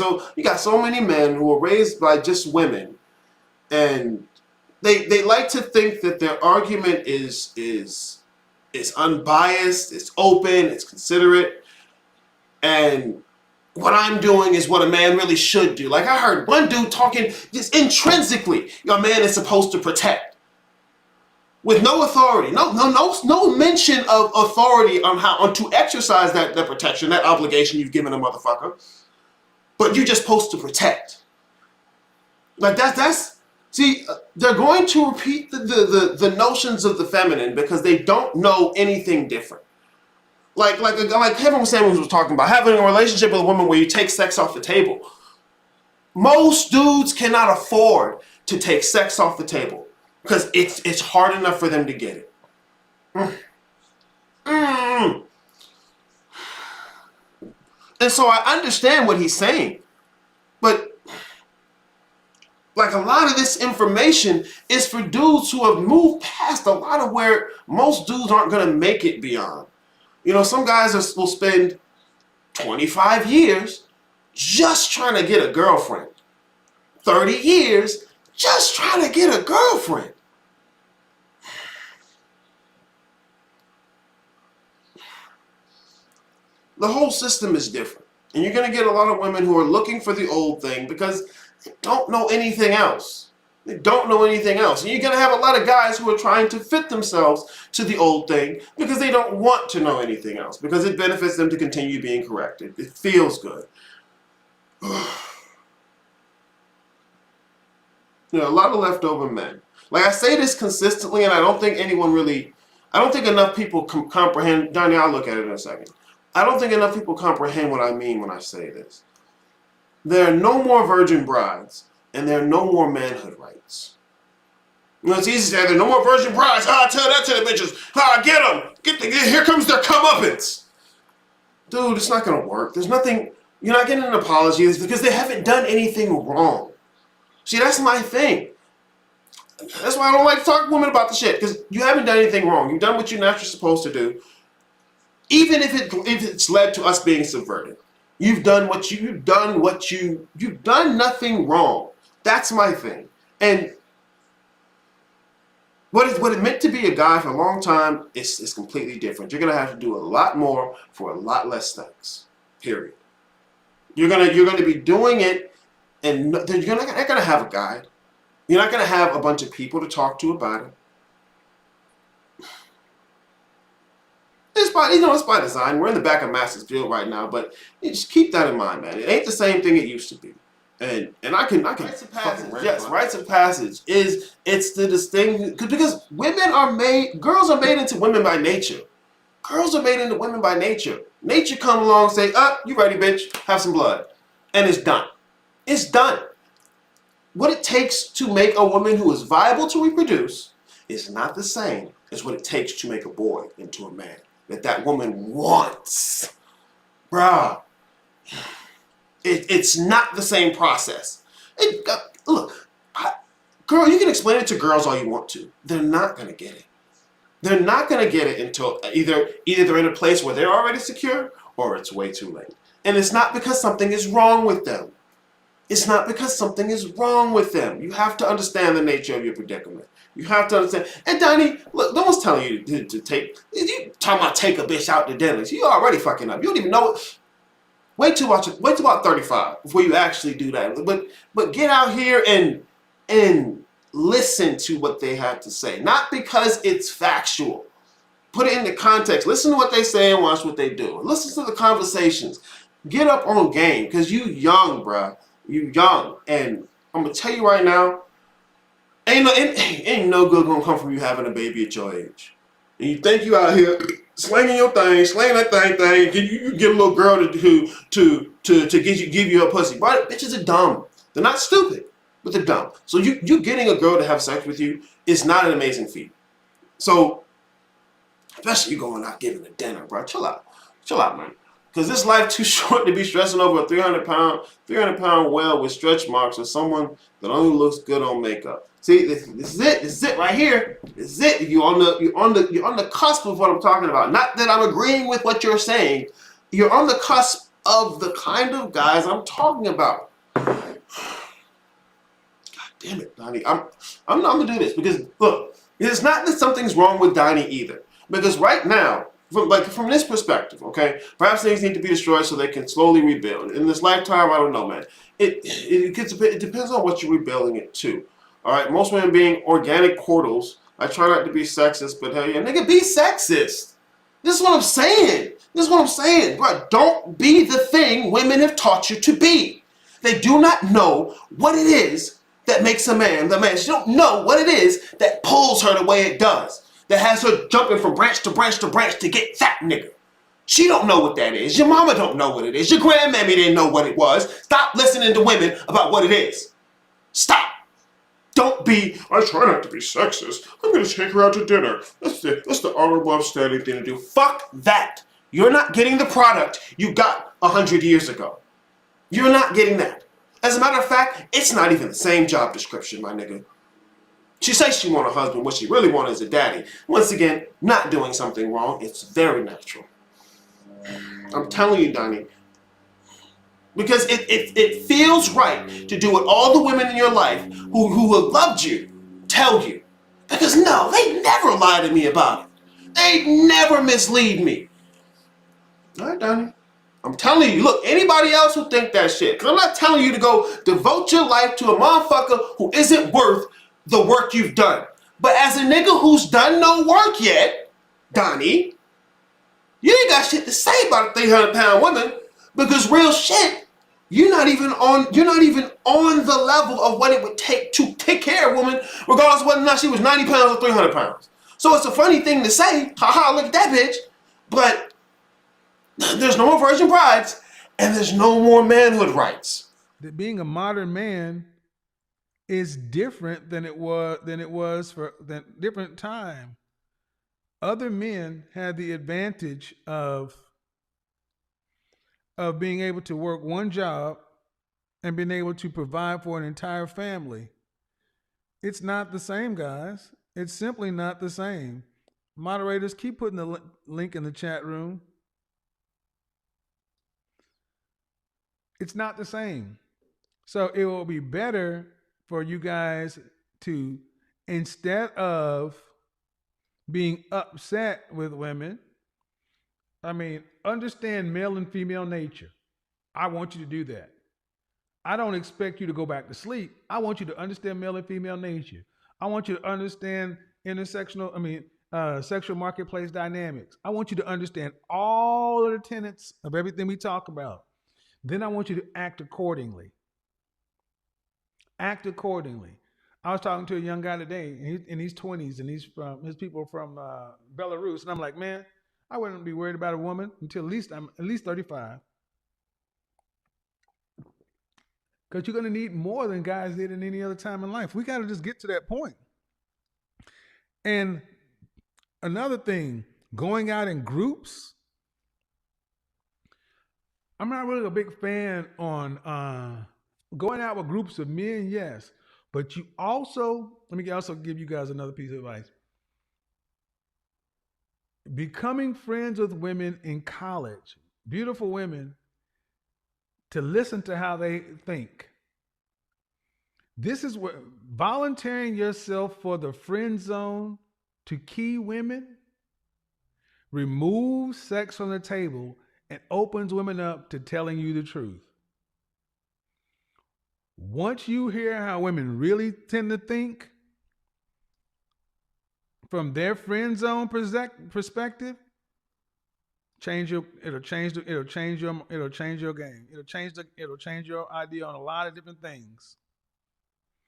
So you got so many men who are raised by just women, and they like to think that their argument is unbiased, it's open, it's considerate, and what I'm doing is what a man really should do. Like I heard one dude talking just intrinsically, a man is supposed to protect. With no authority, no mention of authority on to exercise that protection, that obligation you've given a motherfucker. But you're just supposed to protect. Like that's see, they're going to repeat the notions of the feminine because they don't know anything different. Like Kevin Samuels was talking about, having a relationship with a woman where you take sex off the table. Most dudes cannot afford to take sex off the table because it's hard enough for them to get it. And so I understand what he's saying, but like a lot of this information is for dudes who have moved past a lot of where most dudes aren't going to make it beyond. You know, some guys will spend 25 years just trying to get a girlfriend. 30 years just trying to get a girlfriend. The whole system is different. And you're going to get a lot of women who are looking for the old thing because they don't know anything else. They don't know anything else. And you're going to have a lot of guys who are trying to fit themselves to the old thing because they don't want to know anything else, because it benefits them to continue being corrected. It feels good. You know, a lot of leftover men. Like I say this consistently, and I don't think enough people comprehend. Donnie, I'll look at it in a second. I don't think enough people comprehend what I mean when I say this. There are no more virgin brides, and there are no more manhood rights. You know, it's easy to say, there are no more virgin brides. Tell that to the bitches. Get them. Here comes their comeuppance. Dude, it's not going to work. There's nothing, you're not getting an apology. It's because they haven't done anything wrong. See, that's my thing. That's why I don't like to talk to women about the shit, because you haven't done anything wrong. You've done what you're naturally supposed to do. Even if it's led to us being subverted. You've done nothing wrong. That's my thing. And what it meant to be a guy for a long time is completely different. You're gonna have to do a lot more for a lot less things. Period. You're gonna be doing it, and you're not gonna have a guide. You're not gonna have a bunch of people to talk to about it. It's by design. We're in the back of Master's Field right now, but you just keep that in mind, man. It ain't the same thing it used to be. And I can rites of passage. Yes, rites of passage it's the distinct, because girls are made into women by nature. Girls are made into women by nature. Nature come along and say, you ready, bitch? Have some blood. And it's done. It's done. What it takes to make a woman who is viable to reproduce is not the same as what it takes to make a boy into a man that woman wants. Bruh. It's not the same process. Look, girl, you can explain it to girls all you want to. They're not going to get it. They're not going to get it until either they're in a place where they're already secure or it's way too late. And it's not because something is wrong with them. It's not because something is wrong with them. You have to understand the nature of your predicament. You have to understand. And Donnie, look, no one's telling you to take. You talking about take a bitch out to dinner? You already fucking up. You don't even know it. Wait till about 35 before you actually do that. But get out here and listen to what they have to say. Not because it's factual. Put it into context. Listen to what they say and watch what they do. Listen to the conversations. Get up on game, because you young, bruh. You young. And I'm going to tell you right now, ain't no good going to come from you having a baby at your age. And you think you out here slanging your thing, slanging that thing, you get a little girl to give you a pussy. Right? Bitches are dumb. They're not stupid, but they're dumb. So you getting a girl to have sex with you is not an amazing feat. So, especially you going out giving a dinner, bro. Chill out, man. Because this life too short to be stressing over a 300-pound whale with stretch marks or someone that only looks good on makeup. See, this is it. This is it right here. This is it. You're on the cusp of what I'm talking about. Not that I'm agreeing with what you're saying. You're on the cusp of the kind of guys I'm talking about. God damn it, Donnie. I'm not gonna do this because look, it's not that something's wrong with Donnie either. Because right now, from this perspective, okay, perhaps things need to be destroyed so they can slowly rebuild. In this lifetime, I don't know, man. It depends on what you're rebuilding it to. All right, most women being organic portals. I try not to be sexist, but hey, yeah, nigga, be sexist. This is what I'm saying. This is what I'm saying, bro. Don't be the thing women have taught you to be. They do not know what it is that makes a man the man. She don't know what it is that pulls her the way it does. That has her jumping from branch to branch to branch to get that nigga. She don't know what that is. Your mama don't know what it is. Your grandmammy didn't know what it was. Stop listening to women about what it is. Stop. Don't be, I try not to be sexist. I'm going to take her out to dinner. That's the honorable, upstanding thing to do. Fuck that. You're not getting the product you got 100 years ago. You're not getting that. As a matter of fact, it's not even the same job description, my nigga. She says she want a husband. What she really wants is a daddy. Once again, not doing something wrong. It's very natural. I'm telling you, Donnie. Because it feels right to do what all the women in your life who have loved you tell you. Because no, they never lie to me about it. They never mislead me. All right, Donnie. I'm telling you, look, anybody else who think that shit, because I'm not telling you to go devote your life to a motherfucker who isn't worth the work you've done. But as a nigga who's done no work yet, Donnie, you ain't got shit to say about a 300-pound woman because real shit, you're not even on the level of what it would take to take care of a woman, regardless of whether or not she was 90 pounds or 300 pounds. So it's a funny thing to say, haha, look at that bitch, but there's no more virgin brides, and there's no more manhood rights. That being a modern man is different than it was for the different time. Other men had the advantage of being able to work one job and being able to provide for an entire family. It's not the same, guys. It's simply not the same. Moderators, keep putting the link in the chat room. It's not the same. So it will be better for you guys to, instead of being upset with women, understand male and female nature. I want you to do that. I don't expect you to go back to sleep. I want you to understand male and female nature. I want you to understand sexual marketplace dynamics. I want you to understand all of the tenets of everything we talk about. Then I want you to act accordingly. Act accordingly. I was talking to a young guy today, in his 20s, and his people from Belarus, and I'm like, man, I wouldn't be worried about a woman until I'm at least 35. Because you're going to need more than guys did in any other time in life. We got to just get to that point. And another thing, going out in groups. I'm not really a big fan on going out with groups of men, yes. But let me also give you guys another piece of advice. Becoming friends with women in college, beautiful women, to listen to how they think. This is what volunteering yourself for the friend zone to key women removes sex from the table and opens women up to telling you the truth. Once you hear how women really tend to think from their friend zone perspective, it'll change your game. It'll change your idea on a lot of different things.